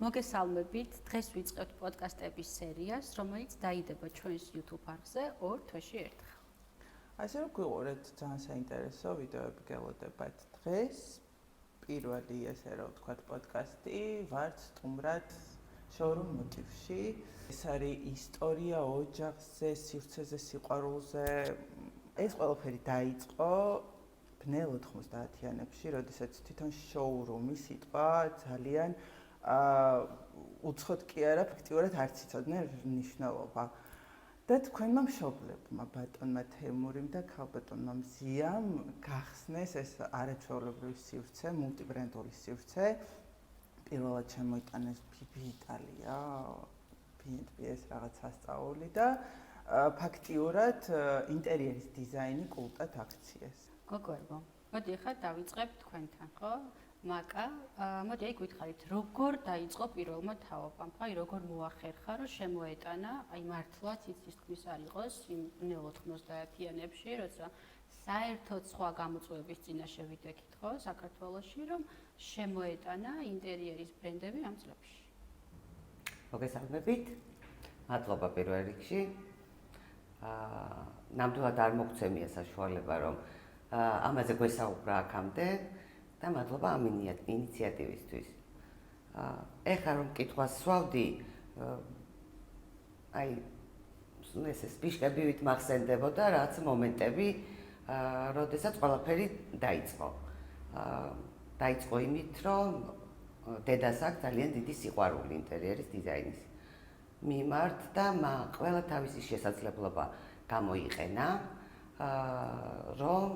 მოგესალმებით, დღეს ვიწყებთ პოდკასტების სერიას, რომელიც დაიდება ჩვენს YouTube არხზე 2 თვეში ერთხელ. ასე რომ გვიყურეთ, ძალიან საინტერესო ვიდეოები გელოდებათ დღეს. პირველი ესე რომ ვთქვათ პოდკასტი ვართ სტუმრად შოურუმ მოტივში. ეს არის ისტორია ოჯახზე, სივრცეზე, სიყვარულზე. ეს ყველაფერი დაიწყო ბნელ 90-იანებში, როდესაც თვითონ შოურუმი სიტყვა ძალიან უცხოდ კი არა, ფაქტიურად არც იცოდნენ მნიშვნელობა. და თქვენმა მშობლებმა, ბატონმა თემურიმ და ქალბატონმა მზიამ გახსნეს ეს არაჩვეულებრივი სივრცე, მულტიბრენდული სივრცე. პირველად შემოიტანეს BB იტალია, BNPS რაღაც სასწაული და ფაქტიურად ინტერიერის დიზაინი კულტად აქციეს. გოგოებო, მოდი ახლა დავიწყებთ თქვენთან, ხო? მაკა, მოდი აი გითხარით, როგორ დაიწყო პირველმა თაობამ, აი როგორ მოახერხა, რომ შემოეტანა, აი მართლაც იცის თქვის არ იყოს იმ ბნელ 90-იანებში, როცა საერთოდ სხვა გამოწვევების წინაშე ვიდექით, ხო, საქართველოში, რომ შემოეტანა ინტერიერის ბრენდები ამ წლებში. მოგესალმებით. მადლობა პირველ რიგში. ნამდვილად არ მოგცემია საშუალება, რომ ამაზე გვესაუბრა აქამდე. და მადლობა ამ ინიციატივისთვის. ეხლა რომ კითხვას სვავდი, აი ეს ბიშკებივით მახსენდებოდა რაც მომენტები, როდესაც ყველაფერი დაიწყო. დაიწყო იმით, რომ დედას აქვს ძალიან დიდი სიყვარული ინტერიერის დიზაინის მიმართ და ყველა თავისი შესაძლებლობა გამოიყენა, რომ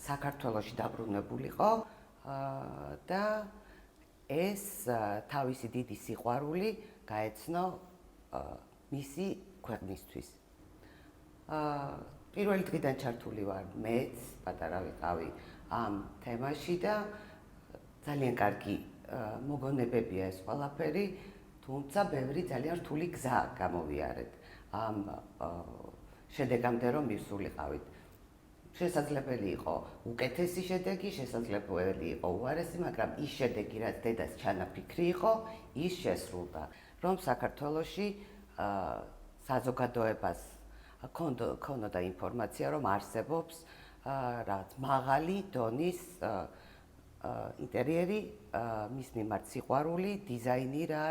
საქართველოში დაბრუნებულიყო და ეს თავისი დიდი სიყვარული გაეცნო მისი ქვეყნისთვის. პირველი დღიდან ჩართული ვარ მეც, პატარა ვიყავი ამ თემაში და ძალიან კარგი მოგონებებია ეს ყველაფერი, თუმცა ბევრი ძალიან რთული გზა გამოვიარეთ ამ შედეგამდე რომ მივსულიყავით. შესაძლებელი იყო უკეთესი შედეგი, შესაძლებელი იყო უარესი, მაგრამ ის შედეგი, რაც დედას ჩანაფიქრი იყო, ის შესრულდა, რომ საქართველოში საზოგადოებას ქონოდა ინფორმაცია, რომ არსებობს რაც მაღალი დონის ინტერიერი, მის მიმართ სიყვარული, დიზაინი რა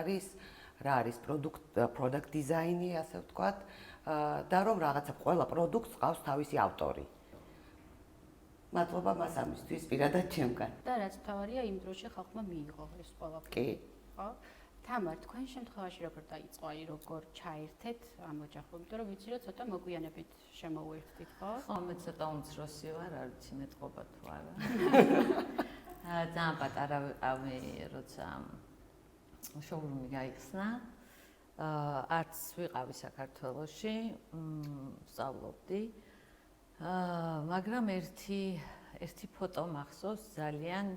არის product design-ი, ასე ვთქვათ, და რომ რაღაცა ყველა პროდუქტს ყავს თავისი ავტორი. მადლობა მას ამისთვის პირადად ჩემგან. და რაც თავარია, იმ დროში ხალხმა მიიღო ეს ყველაფერი. კი. ხო? თამარ, თქვენ შემთხვევაში როგორ დაიწყო, აი როგორ ჩაერთეთ ამ ოჯახში, იმიტომ რომ ვიცი რომ ცოტა მოგვიანებით შემოუერთდით, ხო? ხო, მე ცოტა უმცროსი ვარ, არ ვიცი მეტყობა თუ არა. ძალიან პატარა ვიყავი, როცა შოურუმი გაიხსნა. არც ვიყავი საქართველოში, ვსწავლობდი. მაგრამ ერთი ფოტო მახსოვს ძალიან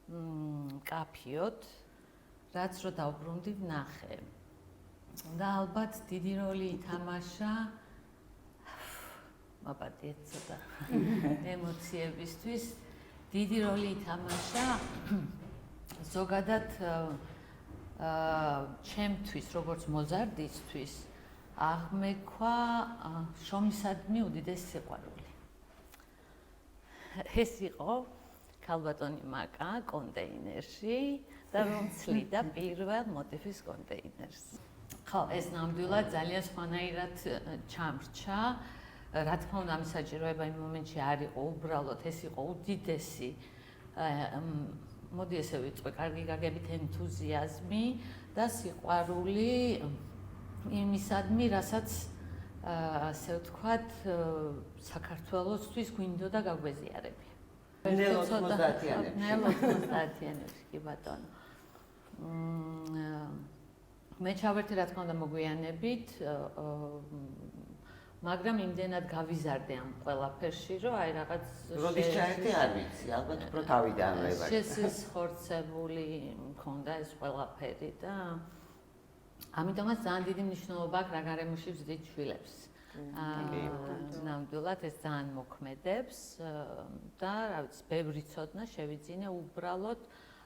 მკაფიოდ, რაც რო დავბრუნდი ვნახე. და ალბათ დიდი როლი ითამაშა მაპატიეთ ცოტა ემოციებისთვის, დიდი როლი ითამაშა ზოგადად ჩემთვის, როგორც მოზარდისთვის, აღმექვა შრომისადმი უდიდესი სიყვარული. ეს იყო ქალბატონი მაკა კონტეინერში და რომ ცლიდა პირველ მოტივის კონტეინერს. ხო, ეს ნამდვილად ძალიან სხვანაირად ჩამრჩა. რა თქმა უნდა, ამის საჭიროება იმ მომენტში არ იყო უბრალოდ, ეს იყო უდიდესი, მოდი ესე ვიტყვი, კარგი გაგებით ენთუზიაზმი და სიყვარული იმისადმი, რასაც ასე ვთქვათ, საქართველოსთვის გვინდოდა გაგვეზიარებია. ნელ 90-იანებში. ნელ 90-იანებში, კი ბატონო. მე ჩავერთე რა თქმა უნდა მოგვიანებით, მაგრამ იმდენად გავიზარდე ამ ყველაფერში, რომ აი რაღაც როდის ჩაერთე არ ვიცი, ალბათ უფრო თავიდანვე ვარ. შესხორცებული მქონდა ეს ყველაფერი და ამიტომაც ძალიან დიდი მნიშვნელობა აქვს რა გარემოში ვზდით შვილებს. ნამდვილად ეს ძალიან მოქმედებს და რა ვიცი, ბევრი ცოდნა შევიძინე უბრალოდ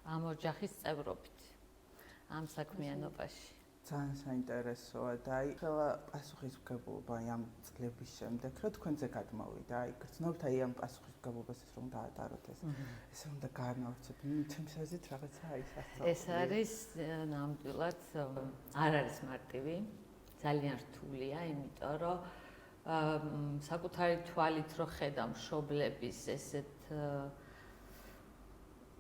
ამ ოჯახის წევრობით. ამ საქმიანობაში. ძალიან საინტერესოა და აი ხელა პასუხისმგებლობა ამ წლების შემდეგ რა თქვენზე გადმოვიდა აი გრძნობთ აი ამ პასუხისმგებლობას რომ დაადაროთ ეს უნდა გაანავრცოთ ჩემს აზრით რაღაცა აი სასწაული ეს არის ნამდვილად არ არის მარტივი ძალიან რთულია იმიტომ რომ საკუთარი თვალით რო ხედავ მშობლების ესეთ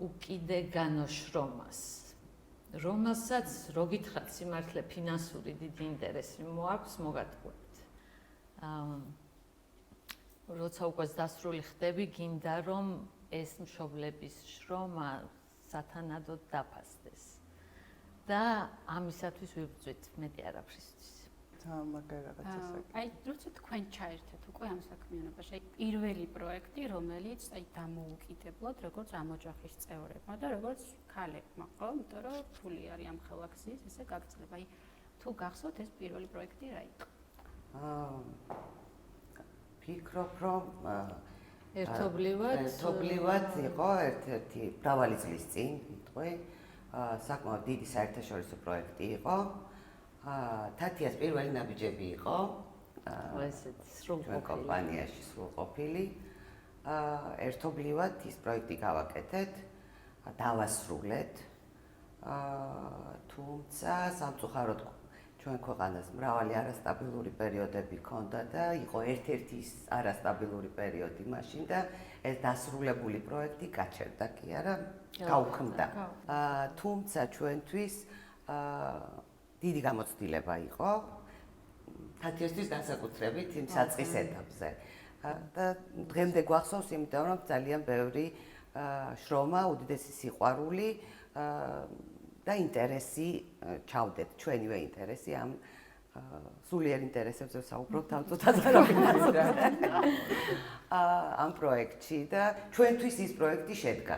უკიდე განოშრომას რომელსაც რო გითხრათ სიმართლე ფინანსური დიდი ინტერესი მოაქვს მოგატყუებთ. როცა უკვე დასრული ხდები, გინდა რომ ეს მშობლების შრომა სათანადოდ დაფასდეს. და ამისათვის ვიბრძვით მეტი არაფრისთვის. მაგარი რაღაცა. აი, როცა თქვენ ჩაერთეთ უკვე ამ საქმიანობაში, აი პირველი პროექტი, რომელიც აი დამოუკიდებლად როგორც ამ ოჯახის წევრებმა და როგორც ქალებმა, ხო? იმიტომ რომ რთული არის ამ ხელახსის ესე გაგრძელება. აი, თუ გახსოვთ ეს პირველი პროექტი რა იყო? ფიქრობ, რომ ერთობლივად იყო ერთ-ერთი მრავალი წლის წინ, თქვი, საკმაოდ დიდი საერთაშორისო პროექტი იყო. თათიას პირველი ნაბიჯები იყო ესეთ სრულყოფილი კომპანიაში სრულყოფილი. ერთობლივად ის პროექტი გავაკეთეთ, დავასრულეთ. თუმცა სამწუხაროდ ჩვენ ქვეყანას მრავალი არასტაბილური პერიოდები ჰქონდა და იყო ერთ-ერთი ის არასტაბილური პერიოდი მაშინ და ეს დასრულებული პროექტი გაჩერდა კი არა, გაუქმდა. თუმცა ჩვენთვის დიდი გამოცდილება იყო თათიასთვის განსაკუთრებით იმ საწყის ეტაპზე. და დღემდე გვახსოვს, იმიტომ რომ ძალიან ბევრი შრომა, უდიდესი სიყვარული და ინტერესი ჩავდეთ, ჩვენივე ინტერესი ამ სულიერ ინტერესებზე საუბრობთ ამ წუთაზე რომ ამ პროექტში და ჩვენთვის ის პროექტი შედგა.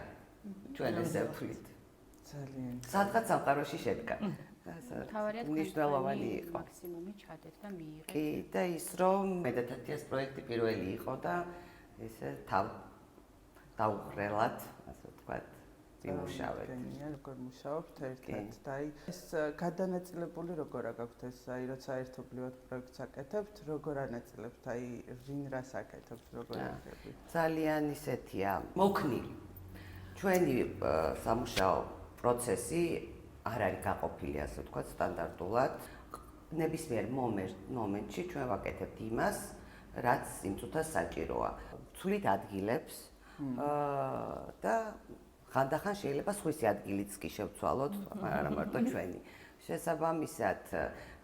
ჩვენ ესე ვთვლით. ძალიან სადღაც სამყაროში შედგა. თავარია მნიშვნელოვანი იყო. მაქსიმუმი ჩადეთ და მიიღეთ. კი, და ის რომ მე და თათიას პროექტი პირველი იყო და ესე დაუხრელად, ასე ვთქვათ, ვიმუშავეთ. როგორ მუშაობთ ერთად და აი ეს გადანაწილებული როგორ გაქვთ ეს აი როცა ერთობლივად პროექტს აკეთებთ, როგორ ანაწილებთ აი ვინ რას აკეთებს, როგორ აკეთებთ? ძალიან ისეთია, მოქნილი. ჩვენი სამუშაო პროცესი არ არის გაყოფილი, ასე ვთქვათ, სტანდარტულად. ნებისმიერ მომენტში ჩვენ ვაკეთებთ იმას, რაც იმ წუთას საჭიროა. ვცვლით ადგილებს და ხანდახან შეიძლება სხვისი ადგილიც კი შევცვალოთ, არა მარტო ჩვენი. შესაბამისად,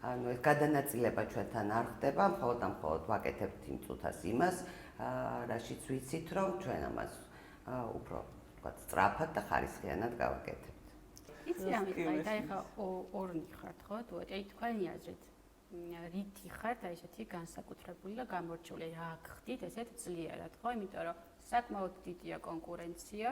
ანუ ეს გადანაწილება ჩვენთან არ ხდება, მხოლოდ ვაკეთებთ იმ წუთას იმას, რაშიც ვიცით, რომ ჩვენ ამას უფრო ვთქვათ, სწრაფად და ხარისხიანად გავაკეთებთ. იცი რა მითხარი, და ეხლა ორნი ხართ, ხო? თუ აი თქვენი აზრით, რითი ხართ აი ესეთი განსაკუთრებული და გამორჩეული, რა გხდით ესეთ ძლიერად, ხო? იმიტომ რომ საკმაოდ დიდია კონკურენცია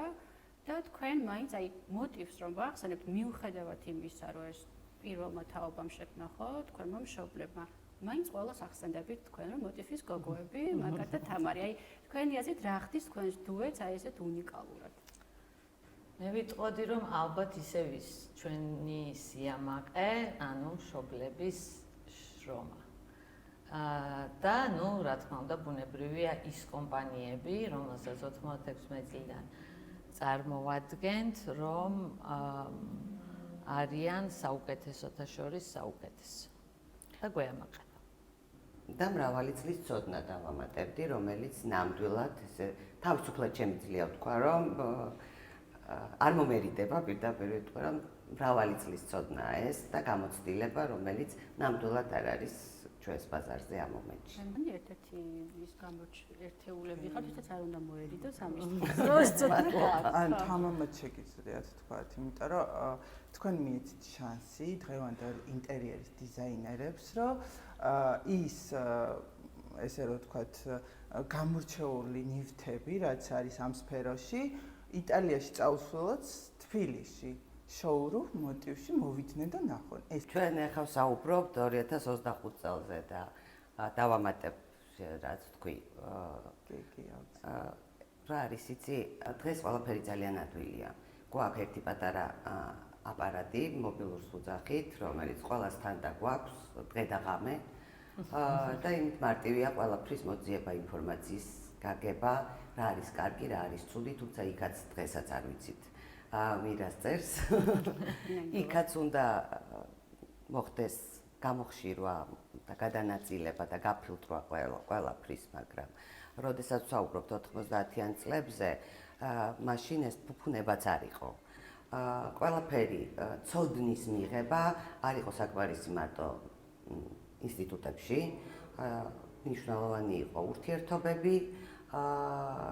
და თქვენ მაინც აი მოტივს რომ ვახსენებთ, მიუხედავად იმისა, რომ ეს პირველმა თაობამ შექმნა, ხო, თქვენმა მშობლებმა, მაინც ყველას ახსენდებით თქვენ რომ მოტივის გოგოები, მაგათ და თამარი, აი თქვენი აზრით რა ხდის თქვენს დუეტს აი ესეთ უნიკალურად? მე ვიტყოდი რომ ალბათ ისევ ის ჩვენი სიამაყე, ანუ მშობლების შრომა. და ნუ რა თქმა უნდა ბუნებრივია ის კომპანიები, რომელსაც 96 წლიდან წარმოვადგენთ, რომ არიან საუკეთესოთა შორის საუკეთესო. და გვეამაყება. და მრავალი წლის ცოდნა დავამატებდი, რომელიც ნამდვილად ესე თავისუფლად შემიძლია ვთქვა, რომ არ მომერიდება პირდაპირ ვიტყვი, რომ მრავალი წლის ცოდნაა ეს და გამოცდილება, რომელიც ნამდვილად არ არის ჩვენს ბაზარზე ამ მომენტში. მე ერთ-ერთი ის ერთეულები ხარ, ვისაც არ უნდა მოერიდოს ამის დროს ცოტა. ან თამამად შეგიძლიათ თქვათ, იმიტომ რომ თქვენ მიეცით შანსი დღევანდელ ინტერიერის დიზაინერებს, რომ ის ესე რომ ვთქვათ, გამორჩეული ნივთები, რაც არის ამ სფეროში, იტალიაში წაუსვლელად თბილისში შოურუმ მოტივში მოვიდნენ და ნახონ. ეს ჩვენ ახლა საუბრობთ 2025 წელზე და დავამატებ რაც თქვი. კი, რა არის იცი, დღეს ყველაფერი ძალიან ადვილია. გვაქვს ერთი პატარა აპარატი მობილურს უძახით, რომელიც ყველასთან და გვაქვს დღე და ღამე. და იმით მარტივია ყველაფრის მოძიება, ინფორმაციის გაგება, რა არის კარგი, რა არის ცუდი, თუმცა იქაც დღესაც არ ვიცით. მირას წერს. იქაც უნდა მოხდეს გამოხშირვა და გადანაწილება და გაფილტრვა ყველაფრის, მაგრამ როდესაც ვსაუბრობთ 90-იან წლებზე, მაშინ ეს ფუფუნებაც არ იყო. ყველაფერი ცოდნის მიღება არ იყო საკმარისი მარტო ინსტიტუტებში, მნიშვნელოვანი იყო ურთიერთობები,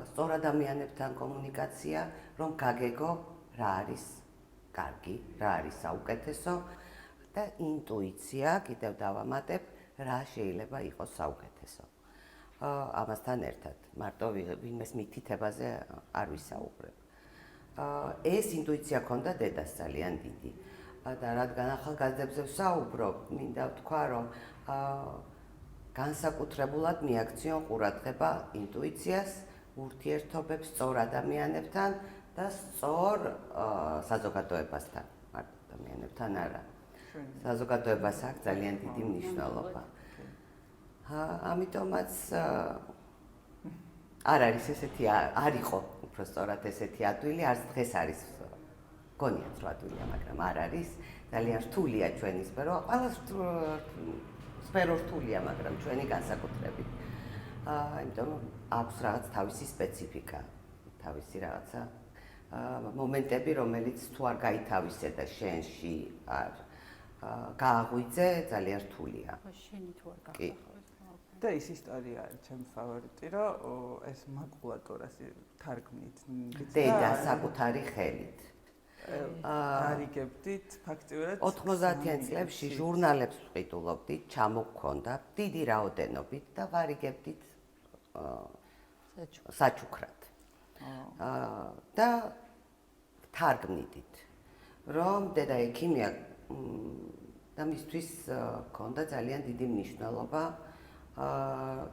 სწორ ადამიანებთან კომუნიკაცია, რომ გაგეგო რა არის კარგი, რა არის საუკეთესო და ინტუიცია, კიდევ დავამატებ, რა შეიძლება იყოს საუკეთესო. ამასთან ერთად, მარტო ვინმეს მითითებაზე არ ვისაუბრებ. ეს ინტუიცია ქონდა დედას ძალიან დიდი. და რადგან ახალგაზრდებზე ვსაუბრობ, მინდა ვთქვა, რომ განსაკუთრებულად მიაქციონ ყურადღება ინტუიციას, ურთიერთობებს სწორ ადამიანებთან და სწორ საზოგადოებასთან, მარტო ადამიანებთან არა. საზოგადოებას აქვს ძალიან დიდი მნიშვნელობა. ამიტომაც არ არის ესეთი, არ იყო უბრალოდ ესეთი ადვილი, არც დღეს არის. გონიათ რა ადვილია, მაგრამ არ არის. ძალიან რთულია ჩვენი სფერო, ყველა სფერო რთულია, მაგრამ ჩვენი განსაკუთრებით. იმიტომ რომ აქვს რაღაც თავისი სპეციფიკა, თავისი რაღაცა მომენტები, რომელიც თუ არ გაითავისე და შენში არ გააღვიძე, ძალიან რთულია. შენი თუ არ გახსოვს. და ის ისტორია არის ჩემი ფავორიტი, რომ ეს მაკულატურას თარგმნით. დედა საკუთარი ხელით. არიგებდით ფაქტიურად 90-იან წლებში ჟურნალებს ვყიდულობდით, ჩამოგქონდა დიდი რაოდენობით და ვარიგებდით საჩუქრად. და თარგმნით, რომ დედა ექიმია და მისთვის ქონდა ძალიან დიდი მნიშვნელობა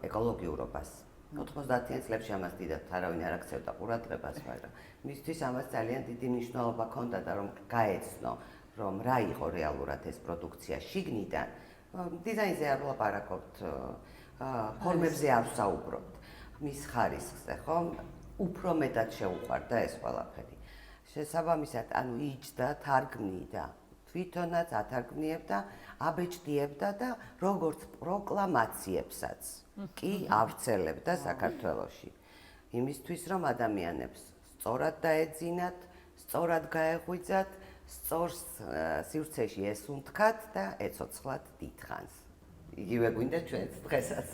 ეკოლოგიურობას. 90-იან წლებში ამას დიდად არავინ არ აქცევდა ყურადღებას, მაგრამ მისთვის ამას ძალიან დიდი მნიშვნელობა ქონდა და რომ გაეცნო, რომ რა იყო რეალურად ეს პროდუქცია შიგნიდან, დიზაინზე არ ვლაპარაკობთ, ფორმებზე არ ვსაუბრობთ, მის ხარისხზე, ხომ? უფრო მეტად შეუყვარდა ეს ყველაფერი. შესაბამისად, ანუ იჯდა, თარგმნიდა, თვითონაც ათარგმნიებდა, აბეჭდიებდა და როგორც პროკლამაციებსაც კი ავრცელებდა საქართველოში. იმისთვის, რომ ადამიანებს სწორად დაეძინათ, სწორად გაეღვიძათ, სწორ სივრცეში ესუნთქათ და ეცოცხლათ დიდხანს. იგივე გვინდა ჩვენც დღესაც.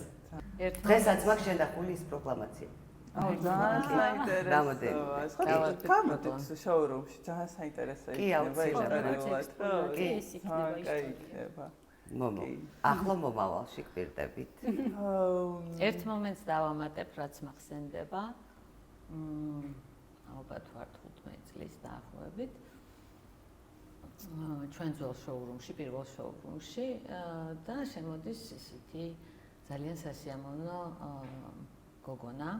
დღესაც მაქვს შენახული ის პროკლამაცია. ძალიან საინტერესოა. გამოდით. გამოდით შოურუმში, ძალიან საინტერესოა. კი, აუცილებლად. კი, ეს იქნება ისტორია. მომო. ახლა მომავალში გვირდებით. ერთ მომენტს დავამატებ, რაც მახსენდება. ალბათ ვარ 15 წლის დაახლოებით. ჩვენ ძველ შოურუმში, პირველ შოურუმში და შემოდის ისეთი ძალიან სასიამოვნო გოგონა.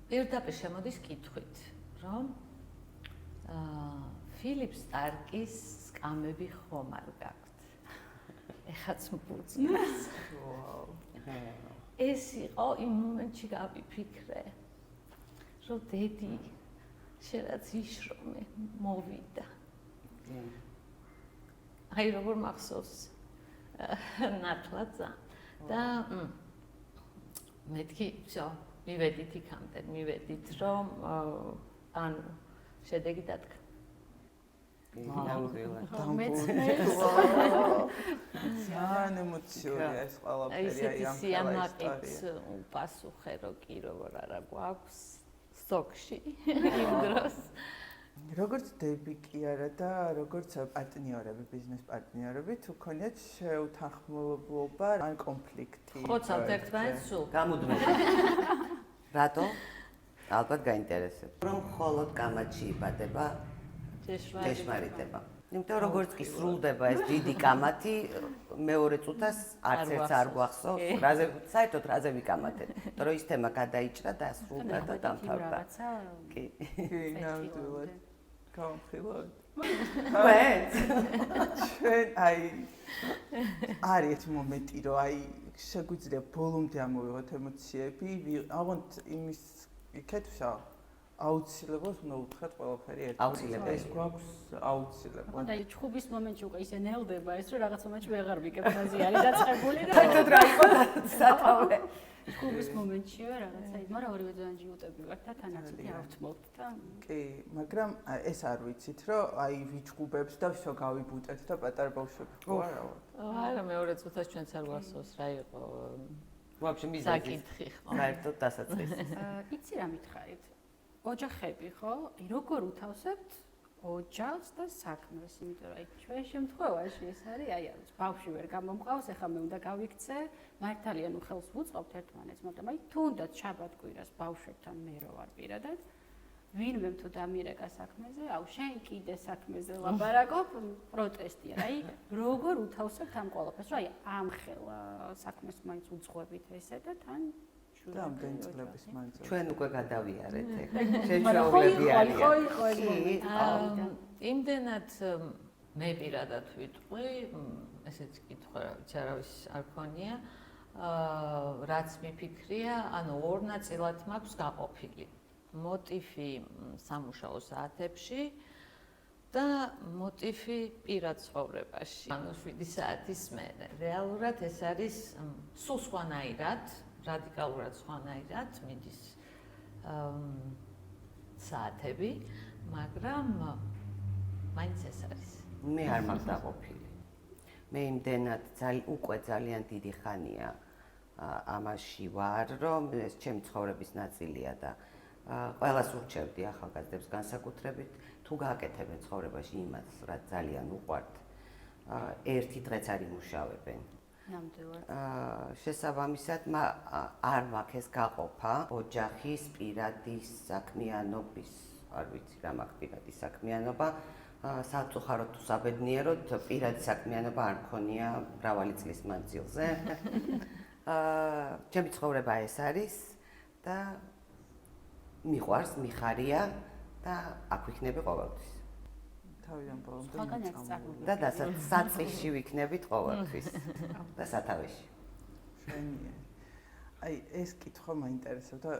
პირდაპირ შემოდის კითხვით, რომ ფილიპ სტარკის სკამები ხომ არ გაქვთ? ეხაც მბუძნეს. ეს იყო იმ მომენტში გავიფიქრე, რომ დედი შენაც იშრომე მოვიდა. აი როგორ მახსოვს ნათლაძა და მეთქი, всё, მივედით იქამდე, მივედით, რომ ანუ შედეგი დადგა. ძალიან ემოციურია ეს ყველაფერი, აი ამ სიამაყით უპასუხე, რომ კი როგორ არა გვაქვს სოკში იმ დროს. როგორც დები კი არა და როგორც პარტნიორები, ბიზნეს პარტნიორები, თუ ქონიათ შეუთანხმოება ან კონფლიქტი. ხოცავთ ერთმანეთს სულ. გამუდმებით. რატო? ალბათ გაინტერესებს. რომ მხოლოდ კამათში იბადება ჭეშმარიტება. იმიტომ როგორც კი სრულდება ეს დიდი კამათი, მეორე წუთას არც ერთს არ გვახსოვს, რაზე საერთოდ რაზე ვიკამათეთ. იმიტომ რომ ის თემა გადაიჭრა და სრულდა და დამთავრდა. რაღაცა კი, ნამდვილად. გამხილავთ. ვეც ჩვენ არის მომენტი რომ შეგვიძლია ბოლომდე ამოვიღოთ ემოციები, აღონთ იმის იქეთ ვშავ აუცილებლად უნდა უთხრათ ყველაფერი ერთად. ეს გვაქვს აუცილებლად. და ჩხუბის მომენტში უკვე ისე ნელდება ეს რომ რაღაც მომენტში ვეღარ ვიკებ ფაზი არის დაწყებული და საერთოდ რა იყო სათავე. ჩხუბის მომენტშივე რაღაცა ის, მაგრამ ორივე ძანჯი უტები ვართ და თანაცეთი ავთმობთ და კი, მაგრამ ეს არ ვიცით რომ ვიჩხუბებს და ვშო გავიბუტეთ და პატარა ბავშვები ხო არა? არა, მეორე წუთას ჩვენც არ გვახსოვს რა იყო. ვაფშე მიზეზი. საკითხი ხო. საერთოდ დასაწყისი. იცი რა მითხარით? ოჯახები ხო? როგორ უთავსებთ ოჯახს და საქმეს, იმიტომ რომ ჩვენ შემთხვევაში ეს არის, ბავშვი ვერ გამომყავს, ეხლა მე უნდა გავიქცე, მართალია ნუ ხელს ვუწყობთ ერთმანეთს, მაგრამ თუნდაც შაბათ-კვირას ბავშვებთან მე რო ვარ პირადად, ვინმე თუ დამირეკა საქმეზე, შენ კიდე საქმეზე ლაპარაკობ, პროტესტია, როგორ უთავსებთ ამ ყველაფერს, რომ ამ ხელა საქმეს მაინც უძღვებით ესე და თან და ამდენი წლების მანძილზე. ჩვენ უკვე გადავიარეთ ეგ. შეჩვეულები არიან. იმდენად მე პირადად ვიტყვი, ესეც კითხვა რა ვიცი, არავის არ ქონია, რაც მიფიქრია, ანუ ორ ნაწილად მაქვს გაყოფილი. მოტივი სამუშაო საათებში და მოტივი პირად ცხოვრებაში. ანუ 7 საათის მერე. რეალურად ეს არის სულ სხვანაირად, რადიკალურად სხვანაირად მიდის საათები, მაგრამ მაინც ეს არის. მე არ მაქვს დაყოფილი. მე იმდენად უკვე ძალიან დიდი ხანია ამაში ვარ, რომ ეს ჩემი ცხოვრების ნაწილია და ყველას ურჩევდი ახალგაზრდებს განსაკუთრებით, თუ გააკეთებენ ცხოვრებაში იმას, რაც ძალიან უყვართ, ერთი დღეც არ იმუშავებენ. ნამდვილად. შესაბამისად, არ მაქვს ეს გაყოფა ოჯახის, პირადის, საქმიანობის, არ ვიცი რა მაქვს პირადი საქმიანობა, საწუხაროდ თუ საბედნიეროდ პირადი საქმიანობა არ მქონია მრავალი წლის მანძილზე. ჩემი ცხოვრება ეს არის და მიყვარს, მიხარია და აქ ვიქნები ყოველთვის. თავიდან ბოლომდე სხვაგანაც წარმოგვიდგენთ. და საწყისში ვიქნებით ყოველთვის და სათავეში. შვენია. ეს კითხვა მაინტერესებდა,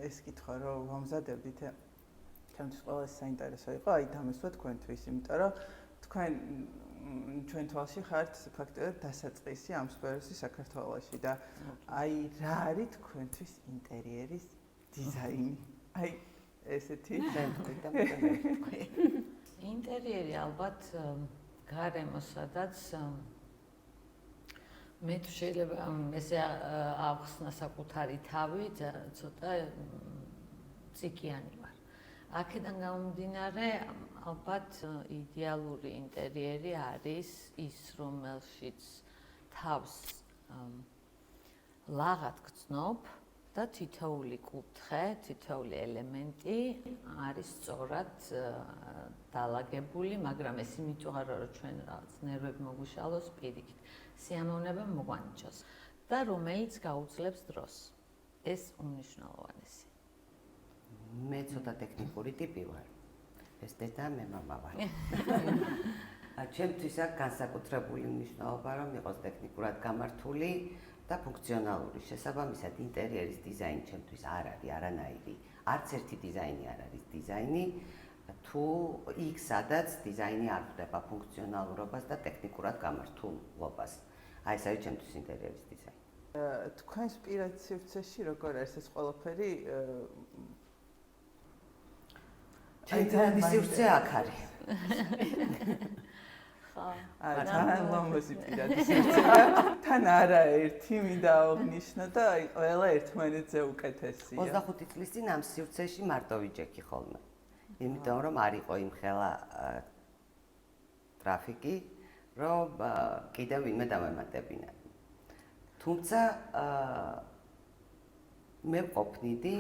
ეს კითხვა რომ ვამზადებდით, ჩემთვის ყველა საინტერესო იყო, დამესვა თქვენთვის, იმიტომ რომ ჩვენ თვალში ხართ ფაქტობრივად დასაწყისი ამ სფეროში საქართველოში და რა არის თქვენთვის ინტერიერის დიზაინი? ესეთი ინტერიერი ალბათ გარემო, სადაც მე თუ შეიძლება ესე ავხსნა საკუთარი თავი, ცოტა ციკიანი ვარ. აქედან გამომდინარე, ალბათ იდეალური ინტერიერი არის ის, რომელშიც თავს ლაღად გრძნობ და თითოეული კუთხე, თითოეული ელემენტი არის სწორად დალაგებული, მაგრამ ეს იმიტომ არა, რომ ჩვენ რაღაც ნერვები მოგვიშალოს პირიქით. სიამოვნება მოგვანიჭოს და რომელიც გაუძლებს დროს. ეს უმნიშვნელოვანესი. მე ცოტა ტექნიკური ტიპი ვარ. ეს დედა მე მამა ვარ. ჩემთვის აქ განსაკუთრებული მნიშვნელობა რომ იყოს ტექნიკურად გამართული და ფუნქციონალური. შესაბამისად, ინტერიერის დიზაინი ჩემთვის არ არის არანაირი. არც ერთი დიზაინი არ არის დიზაინი, თუ იქ სადაც დიზაინი არ ხდება ფუნქციონალურობას და ტექნიკურად გამართულობას. ეს არის ჩემთვის ინტერიერის დიზაინი. თქვენს პირად სივრცეში როგორ არის ეს ყველაფერი? ჩემი სივრცე აქ არის. თან ლამაზი პირადი სივრცე. თან არაერთი მინდა აღნიშნო და ყველა ერთმანეთზე უკეთესია. 25 წლის წინ ამ სივრცეში მარტო ვიჯექი ხოლმე. იმიტომ რომ არ იყო იმ ხელა ტრაფიკი, რომ კიდევ ვინმე დამემატებინა. თუმცა მე ვყოფნიდი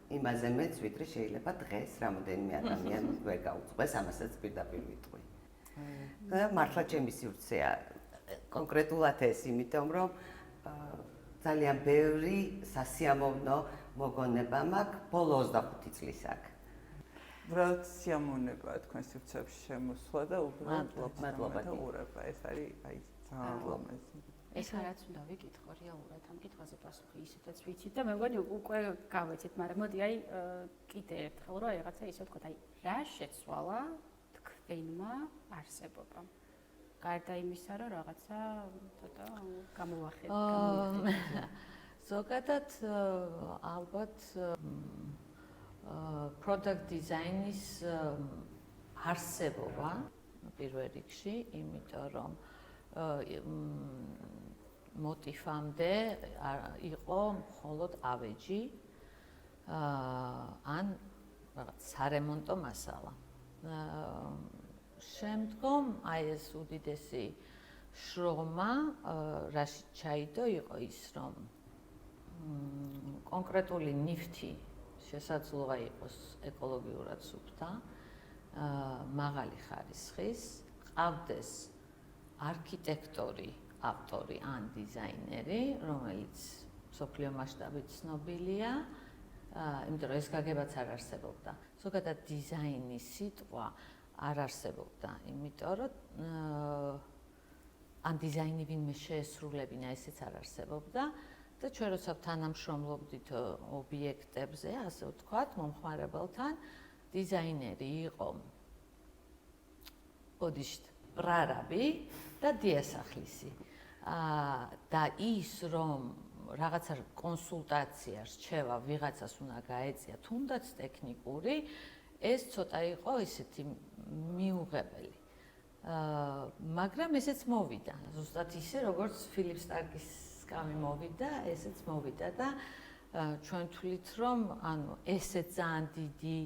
იმაზე მეც, ვიდრე შეიძლება დღეს რამოდენიმე ადამიანი ვერ გაუძღვეს, ამასაც პირდაპირ ვიტყვი. მართლა ჩემი სივრცეა კონკრეტულად ეს, იმიტომ რომ ძალიან ბევრი სასიამოვნო მოგონება მაქვს ბოლო 25 წლის აქ. უბრალოდ სიამოვნება თქვენ სივრცეებში შემოსვლა და უბრალოდ მადლობა და ურება. ეს არის აი ძალიან ლამაზი. ეს რაც უნდა ვიკითხო რეალურად ამ კითხვაზე პასუხი ისედაც ვიცით და მე მგონი უკვე გავეცით, მაგრამ მოდი აი კიდე ერთხელ რა რაღაცა ისე ვთქვა, აი რა შეცვალა თქვენმა არსებობამ. გარდა იმისა, რომ რაღაცა ცოტა გამოვახედეთ. ზოგადად ალბათ product design-ის არსებობა პირველ რიგში, იმიტომ რომ მოტივამდე იყო მხოლოდ ავეჯი ან რაღაც სარემონტო მასალა. შემდგომ აი ეს უდიდესი შრომა რაში ჩაიდო იყო ის, რომ კონკრეტული ნივთი შესაძლოა იყოს ეკოლოგიურად სუფთა, მაღალი ხარისხის, ყავდეს არქიტექტორი, ავტორი ან დიზაინერი, რომელიც მსოფლიო მასშტაბით ცნობილია, იმიტომ რომ ეს გაგებაც არ არსებობდა. ზოგადად დიზაინის სიტყვა არ არსებობდა, იმიტომ რომ ან დიზაინი ვინმე შეესრულებინა, ესეც არ არსებობდა და ჩვენ როცა თანამშრომლობდით ობიექტებზე, ასე ვთქვათ, მომხმარებელთან, დიზაინერი იყო ბოდიშტ პრარაბი და დიასახლისი. და ის რომ რაღაცა კონსულტაცია რჩევა ვიღაცას უნდა გაეწია, თუნდაც ტექნიკური, ეს ცოტა იყო ისეთი მიუღებელი. მაგრამ ესეც მოვიდა, ზუსტად ისე როგორც ფილიპ სტარკის სკამი მოვიდა, ესეც მოვიდა და ჩვენ თვლით რომ ანუ ესე ძალიან დიდი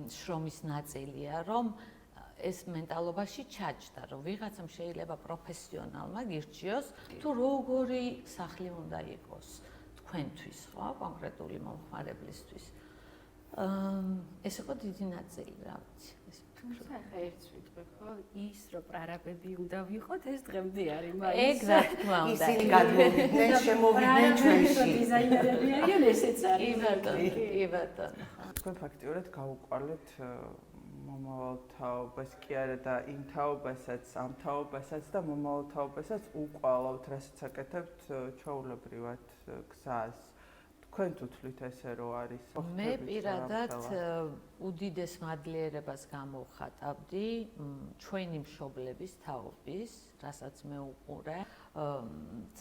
შრომის ნაწილია, რომ ეს მენტალობაში ჩაჯდა, რომ ვიღაცამ შეიძლება პროფესიონალმა გირჩიოს, თუ როგორი სახლი უნდა იყოს თქვენთვის, ხო, კონკრეტული მომხმარებლისთვის. ეს იყო დიდი ნაწილი, რა ვიცი, ეს თუმცა ახლა ერთს ვიტყვი, ხო, ის რომ პრარაბები უნდა ვიყოთ, ეს დღემდე არის, მაგრამ ეგ რა თქმა უნდა. ისინი გადმოვიდნენ, შემოვიდნენ ჩვენში. დიზაინერები არიან, ესეც არის. კი ბატონო, კი ბატონო. თქვენ ფაქტიურად გაუყვალეთ მომავალ თაობას კი არა და იმ თაობასაც, ამ თაობასაც და მომავალ თაობასაც უყვალავთ, რასაც აკეთებთ ჩვეულებრივად გზას. თქვენ თუ თვლით ესე რო არის? მე პირადად უდიდეს მადლიერებას გამოვხატავდი ჩვენი მშობლების თაობის, რასაც მე უყურე,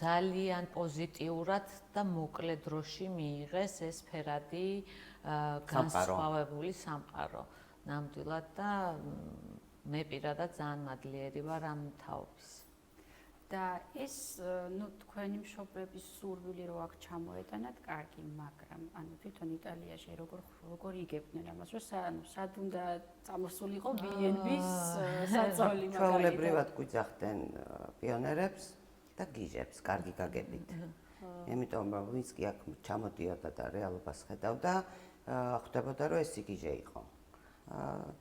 ძალიან პოზიტიურად და მოკლე დროში მიიღეს ეს ფერადი განსხვავებული სამყარო. ნამდვილად და მე პირადად ძალიან მადლიერი ვარ ამ თაობის. და ეს ნუ თქვენი მშობლების სურვილი რო აქ ჩამოეტანათ, კარგი, მაგრამ ანუ თვითონ იტალიაში როგორ იგებდნენ ამას, რომ სად უნდა წამოსულიყო B&B-ს საწოლი მაგალითად. ჩვეულებრივად გვიძახდნენ პიონერებს და გიჟებს, კარგი გაგებით. იმიტომ რომ ვინც კი აქ ჩამოდიოდა და რეალობას ხედავდა, ხვდებოდა რომ ეს გიჟე იყო.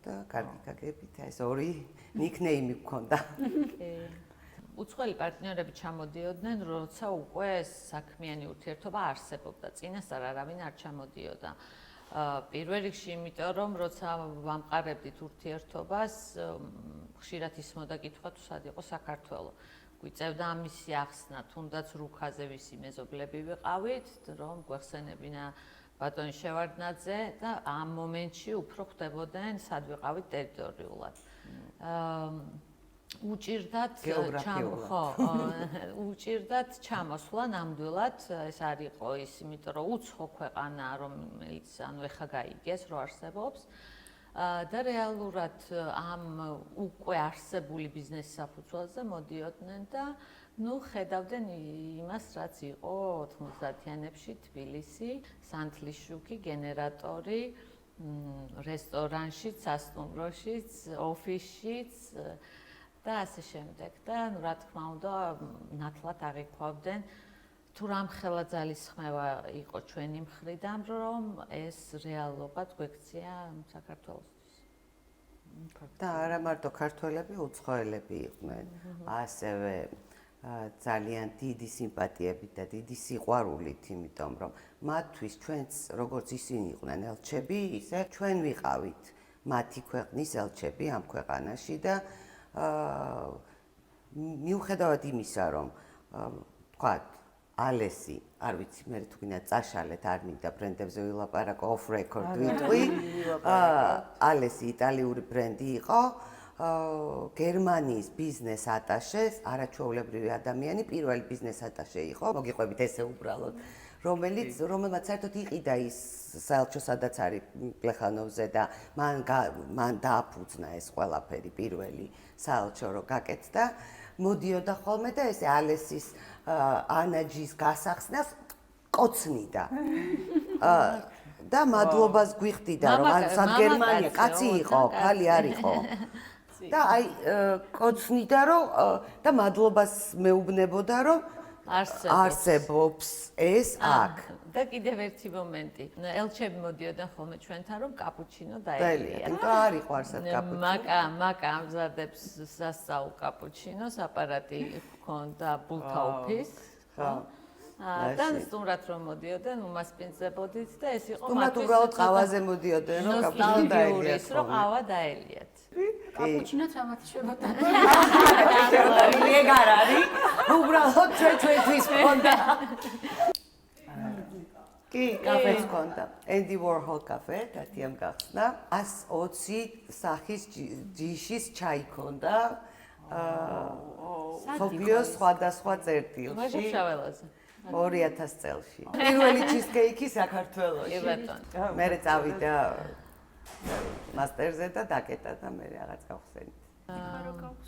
და კარგი გაგებით, ეს ორი ნიკნეიმი გქონდა. უცხოელი პარტნიორები ჩამოდიოდნენ, როცა უკვე საქმიანი ურთიერთობა არსებობდა, წინასწარ არავინ არ ჩამოდიოდა. პირველ რიგში იმიტომ რომ როცა ვამყარებდით ურთიერთობას, ხშირად ისმოდა კითხვა თუ სად იყო საქართველო. გვიწევდა ამისი ახსნა, თუნდაც რუქაზე ვისი მეზობლები ვიყავით, რომ გვეხსენებინა ბატონი შევარდნაძე და ამ მომენტში უფრო ხვდებოდნენ სად ვიყავით ტერიტორიულად. უჭირდათ ჩამოსვლა ნამდვილად, ეს არ იყო ის, იმიტომ რომ უცხო ქვეყანა, რომელიც ანუ ეხა გაიგეს, რო არსებობს და რეალურად ამ უკვე არსებული ბიზნესის საფუძველზე მოდიოდნენ და ნუ ხედავდნენ იმას, რაც იყო 90-იანებში თბილისი, სანთლიშუქი, გენერატორი, რესტორანშიც, სასტუმროშიც, ოფისშიც და ასე შემდეგ და ნუ რა თქმა უნდა ნათლად აღიქვავდნენ თუ რამხელა ძალისხმევა იყო ჩვენი მხრიდან, რომ ეს რეალობა გვექცია საქართველოსთვის. და არა მარტო ქართველები, უცხოელები იყვნენ. ასევე ძალიან დიდი სიმპათიებით და დიდი სიყვარულით, იმიტომ რომ მათთვის ჩვენც როგორც ისინი იყვნენ ელჩები, ისე ჩვენ ვიყავით მათი ქვეყნის ელჩები ამ ქვეყანაში და მიუხედავად იმისა, რომ თქვათ ალესი, არ ვიცი, მე თუ გინდა წაშალეთ, არ მინდა ბრენდებზე ვილაპარაკო, off record ვიტყვი. ალესი იტალიური ბრენდი იყო. გერმანიის ბიზნეს ატაშეს, არაჩვეულებრივი ადამიანი, პირველი ბიზნეს ატაშე იყო, მოგიყვებით ესე უბრალოდ, რომელმაც საერთოდ იყიდა ის საელჩო, სადაც არის პლეხანოვზე და მან დააფუძნა ეს ყველაფერი პირველი საელჩო რო გაკეთდა. მოდიოდა ხოლმე და ესე ალესის ანაჯის გასახსნას კოცნიდა. და მადლობას გვიხდიდა, რომ გერმანია კაცი იყო, ქალი არ იყო. და აი კოცნიდა რომ და მადლობას მეუბნებოდა რომ არსებობს ეს აქ. და კიდევ ერთი მომენტი. ელჩები მოდიოდნენ ხოლმე ჩვენთან რომ კაპუჩინო დაელიათ. და არ იყვარსათ კაპუჩინო. მაკა ამზადებს სასწაულ კაპუჩინოს, აპარატი ჰქონდა ბულთაუფის. ხო. და სტუმრად რომ მოდიოდნენ, უმასპინძლებოდით და ეს იყო მათთვის უბრალოდ ყავაზე მოდიოდნენ რომ კაპუჩინო დაელიათ. რომ ყავა დაელიათ. კაპუჩინოც ამათ შეგვეთა. ეგ არ არის. უბრალოდ ჩვენთვის ჰქონდა. კი, კაფეც ჰქონდა. Andy Warhol კაფე, დათიამ გახსნა. 120 სახის ჯიშის ჩაი ჰქონდა. სოფიოს სხვადასხვა წერტილში. შაველაზე. 2000 წელში. პირველი ჩიზკეიკი საქართველოში. კი ბატონო. მე წავიდა მასტერზე და დაკეტა და მე რაღაც გავხსენით.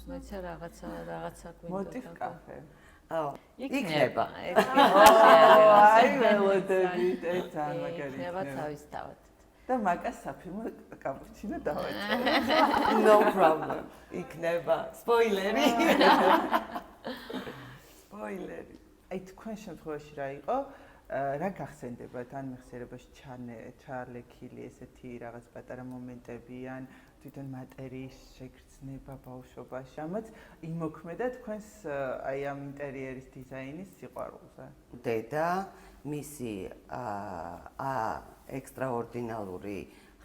მეც რაღაცა გვინდა. მოტივ კაფე. იქნება. აი ველოდებით ეს ძალიან მაგარი. იქნება თავისთავად. და მაგას საფილმო კაპუჩინო დავაჭრე. No problem. იქნება. სპოილერი. სპოილერი. აი თქვენ შემთხვევაში რა იყო? რა გახსენდებათ ან მეხსიერებაში ჩარლექილი ესეთი რაღაც პატარა მომენტები ან თვითონ მატერიის შეგრძნება ბავშვობაში, ამაც იმოქმედა თქვენს აი ამ ინტერიერის დიზაინის სიყვარულზე. დედა მისი ექსტრაორდინალური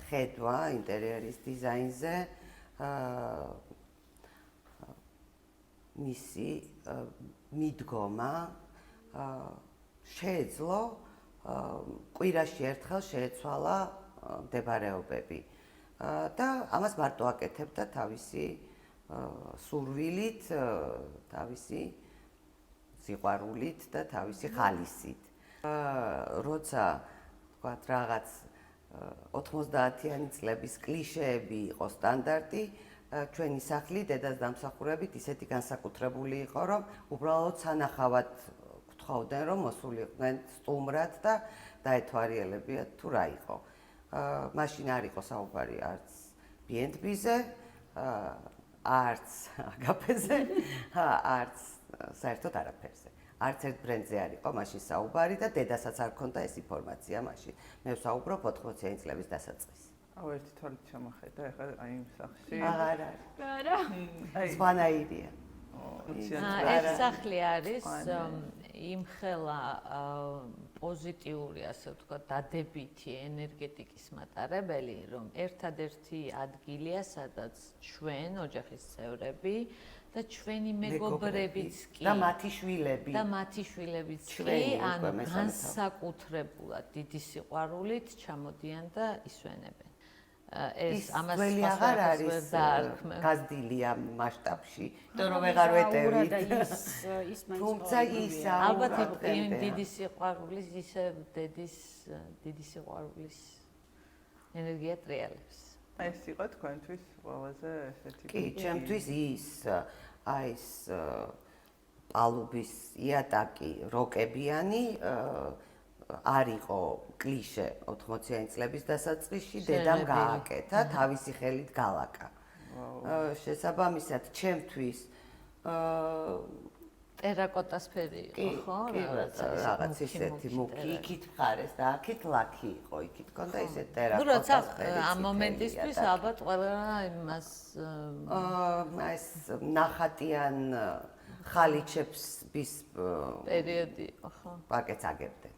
ხედვა ინტერიერის დიზაინზე მისი მიდგომა შეეძლო კვირაში ერთხელ შეეცვალა მდებარეობები და ამას მარტო აკეთებდა თავისი სურვილით, თავისი სიყვარულით და თავისი ხალისით. როცა თქვათ რაღაც 90-იანი წლების კლიშეები იყო სტანდარტი, ჩვენი სახლი დედას დამსახურებით ისეთი განსაკუთრებული იყო, რომ უბრალოდ სანახავად გთხოვდნენ, რომ მოსულიყვნენ სტუმრად და დაეთვალიერებიათ თუ რა იყო. მაშინ არ იყო საუბარი არც B&B-ზე, არც აგაფეზე, არც საერთოდ არაფერზე. არც ერთ ბრენდზე არ იყო მაშინ საუბარი და დედასაც არ ჰქონდა ეს ინფორმაცია მაშინ. მე ვსაუბრობ 80-იანი წლების დასაწყისში. აუ ერთი თვალით ჩამოხედა ახლა აი იმ სახლში. აღარ არის. არა. სხვანაირია. ეს სახლი არის იმხელა პოზიტიური, ასე ვთქვათ, დადებითი ენერგეტიკის მატარებელი, რომ ერთადერთი ადგილია, სადაც ჩვენ, ოჯახის წევრები და ჩვენი მეგობრებიც კი და მათი შვილებიც კი, ანუ განსაკუთრებულად დიდი სიყვარულით ჩამოდიან და ისვენებენ. ეს ამას აღარ არის გაზდილია მასშტაბში, იმიტომ რომ ვეღარ ვეტევით. თუმცა ის ალბათ იმ დიდი სიყვარულის ისე დიდი სიყვარულის ენერგია ტრიალებს. ეს იყო თქვენთვის ყველაზე ესეთი. კი, ჩემთვის ის აი ეს პალუბის იატაკი როკებიანი არ იყო კლიშე 80-იანი წლების დასაწყისში, დედამ გააკეთა თავისი ხელით გალაკა. შესაბამისად, ჩემთვის ტერაკოტასფერი იყო, ხო? რაღაც ისეთი მუქი, იქით მხარეს და აქით ლაქი იყო, იქით კონდა ისეთი ტერაკოტასფერი. ნუ როცა ამ მომენტისთვის ალბათ ყველა იმას ეს ნახატიან ხალიჩებს bis პერიოდი იყო, ხო? პაკეტს აგებდნენ.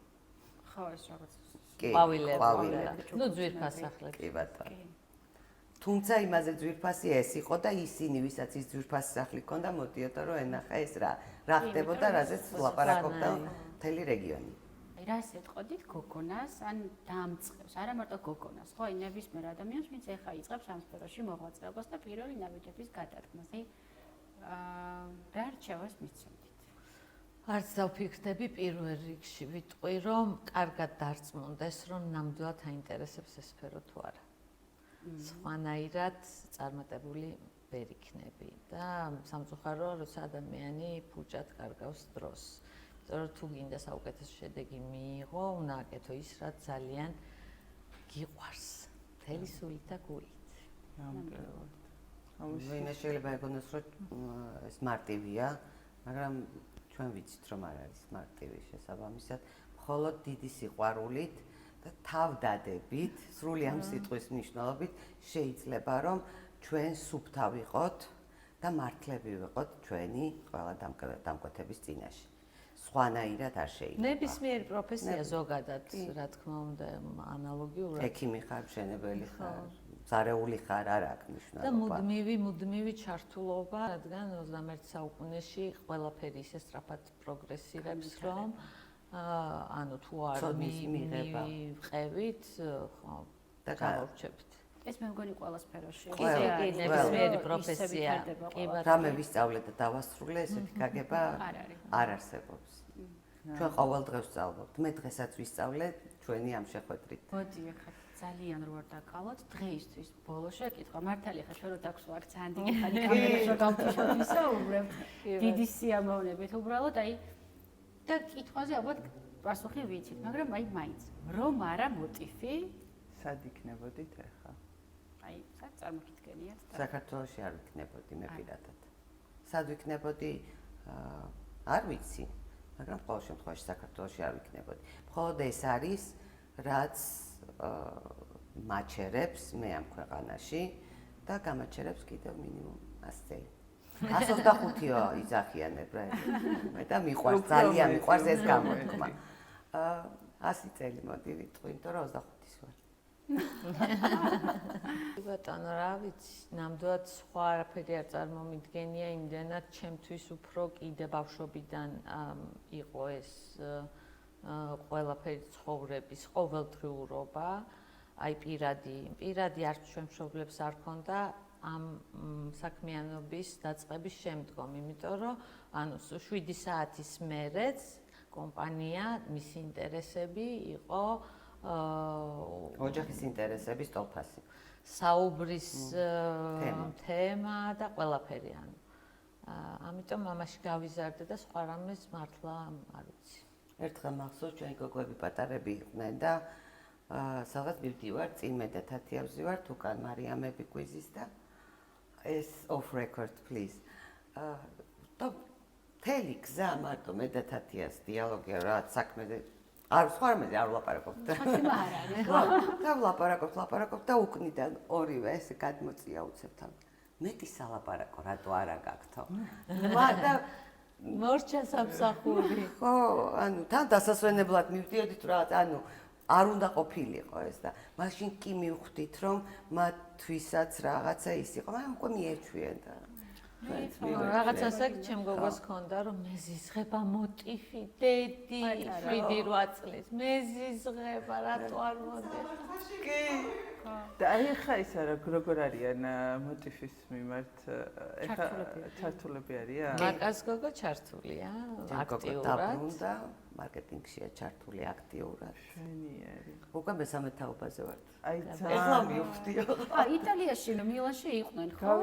ხო, ეს რაღაც ყვავილები. ნუ ძვირფასახლებს. კი ბატონო. თუმცა იმაზე ძვირფასი ეს იყო და ისინი, ვისაც ის ძვირფასი სახლი ჰქონდა, მოდიოდა რომ ენახა ეს რა ხდებოდა, რაზეც ლაპარაკობდა მთელი რეგიონი. აი რას ეთყოდით გოგონას, ან დამწყებს, არა მარტო გოგონას, ხო, აი ნებისმიერ ადამიანს, ვინც ეხა იწყებს ამ სფეროში მოღვაწეობას და პირველი ნაბიჯების გადადგმას. აი რა რჩევას მიცემთ? არც დავფიქრდები პირველ რიგში, ვიტყვი რომ კარგად დარწმუნდეს, რომ ნამდვილად აინტერესებს ეს სფერო თუ არა. სხვანაირად წარმატებული ვერ იქნები და სამწუხარო, როცა ადამიანი ფუჭად კარგავს დროს. იმიტომ რომ თუ გინდა საუკეთესო შედეგი მიიღო, უნდა აკეთო ის, რაც ძალიან გიყვარს, მთელი სულით და გულით. ნამდვილად. ვინმე შეიძლება ეგონოს, რომ ეს მარტივია, მაგრამ ჩვენ ვიცით, რომ არ არის მარტივი შესაბამისად, მხოლოდ დიდი სიყვარულით და თავდადებით, სრული ამ სიტყვის მნიშვნელობით შეიძლება რომ ჩვენ სუფთა ვიყოთ და მართლები ვიყოთ ჩვენი ყველა დამკვეთების წინაშე. სხვანაირად არ შეიძლება. ნებისმიერი პროფესია ზოგადად, რა თქმა უნდა, ანალოგიურად. ექიმი ხარ, მშენებელი ხარ, ზარეული ხარ, არ აქვს მნიშვნელობა. და მუდმივი ჩართულობა, რადგან 21 საუკუნეში ყველაფერი ისე სწრაფად პროგრესირებს, რომ ანუ თუ არ მივყევით, ხო, და გავარჩევთ. ეს მე მგონი ყველა სფეროში. კი, ნებისმიერი პროფესია. რამე ვისწავლე და დავასრულე, ესეთი გაგება არ არსებობს. ჩვენ ყოველ დღეს ვსწავლობთ. მე დღესაც ვისწავლე ჩვენი ამ შეხვედრით. მოდი ახლა ძალიან რო არ დაკავოთ დღეისთვის ბოლო შეკითხვა. მართალია ხა ჩვენ რო დაგვსვა აქ ძალიან ხანი კამერას რო გავთიშოთ ვისაუბრებთ. დიდი სიამოვნებით უბრალოდ აი და კითხვაზე ალბათ პასუხი ვიცით, მაგრამ აი მაინც რომ არა მოტივი სად იქნებოდით ახლა? აი, სად წარმოგიდგენიათ და საქართველოში არ ვიქნებოდი მე პირადად. სად ვიქნებოდი? არ ვიცი, მაგრამ ყოველ შემთხვევაში საქართველოში არ ვიქნებოდი. მხოლოდ ეს არის, რაც მაჩერებს მე ამ ქვეყანაში და გამაჩერებს კიდევ მინიმუმ 100 წელი. 125-ო იძახიანებ რა. მე და მიყვარს, ძალიან მიყვარს ეს გამოთქმა. 100 წელი მოდი ვიტყვი, იმიტომ რომ 25-ის ვარ. ბატონო, რა ვიცი, ნამდვილად სხვა არაფერი არ წარმომიდგენია, იმდენად ჩემთვის უფრო კიდე ბავშვობიდან იყო ეს ყველაფერი ცხოვრების ყოველდღიურობა, აი პირადი არც ჩვენ მშობლებს არ ქონდა ამ საქმიანობის დაწყების შემდგომ, იმიტომ რომ ანუ 7 საათის მერეც კომპანია, მისი ინტერესები იყო ოჯახის ინტერესების ტოლფასი. საუბრის თემა და ყველაფერი ანუ. ამიტომ მამაში გავიზარდე და სხვა რამეს მართლა არ ვიცი. ერთხელ მახსოვს ჩვენი გოგოები პატარები იყვნენ და სადღაც მივდივარ, წინ მე და თათია ვზივართ, უკან მარიამები გვიზის და ეს off record please. და მთელი გზა მარტო მე და თათიას დიალოგია რა საქმეზე არ სხვა რამეზე არ ვლაპარაკობთ. ხათიმა არ არის. და ვლაპარაკობთ და უკნიდან ორივე ესე გადმოწია უცებთან. მეტი სალაპარაკო რატო არა გაქვთო? და მორჩა სამსახური. ხო, ანუ თან დასასვენებლად მივდიოდით რა, ანუ არ უნდა ყოფილიყო ეს და მაშინ კი მივხვდით რომ მათთვისაც რაღაცა ის იყო, მაგრამ უკვე მიეჩვიენ და რაღაცასაკ ჩემ გოგოს ჰქონდა რომ მეზიზღება მოტივი, დედი 7-8 წლის მეზიზღება, რატო არ მოდის? კი. და აი ხა ის არა როგორ არიან მოტივის მიმართ ეხა ჩართულები არიან? მაკას გოგო ჩართულია, აქტიურად. და მარკეტინგშია ჩართული აქტიურად. შვენიერი. უკვე მესამე თაობაზე ვართ. აი ეხლა მივხვდიო. იტალიაში, მილანში იყვნენ, ხო?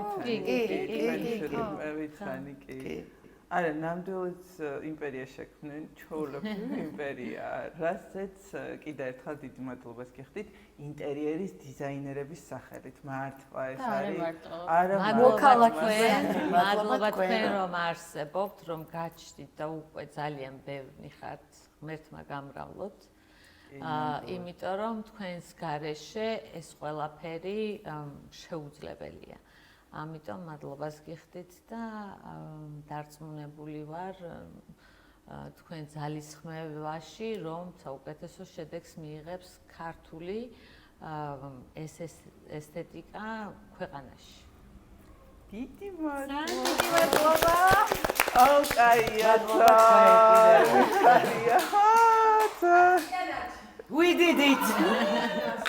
ვიცანი კი. არა, ნამდვილად იმპერია შექმნენ, ჩვეულებრივი იმპერია, რასაც კიდევ ერთხელ დიდი მადლობას გიხდით ინტერიერის დიზაინერების სახელით. მართლა ეს არის არა მადლობა თქვენ რომ არსებობთ, რომ გაჩნდით და უკვე ძალიან ბევრი ხართ ღმერთმა გამრავლოთ. იმიტომ რომ თქვენს გარეშე ეს ყველაფერი შეუძლებელია. ამიტომ მადლობას გიხდით და დარწმუნებული ვარ თქვენ ძალისხმევაში, რომ საუკეთესო შედეგს მიიღებს ქართული ესთეტიკა ქვეყანაში. დიდი მადლობა. აუ, კაიათ. We did it!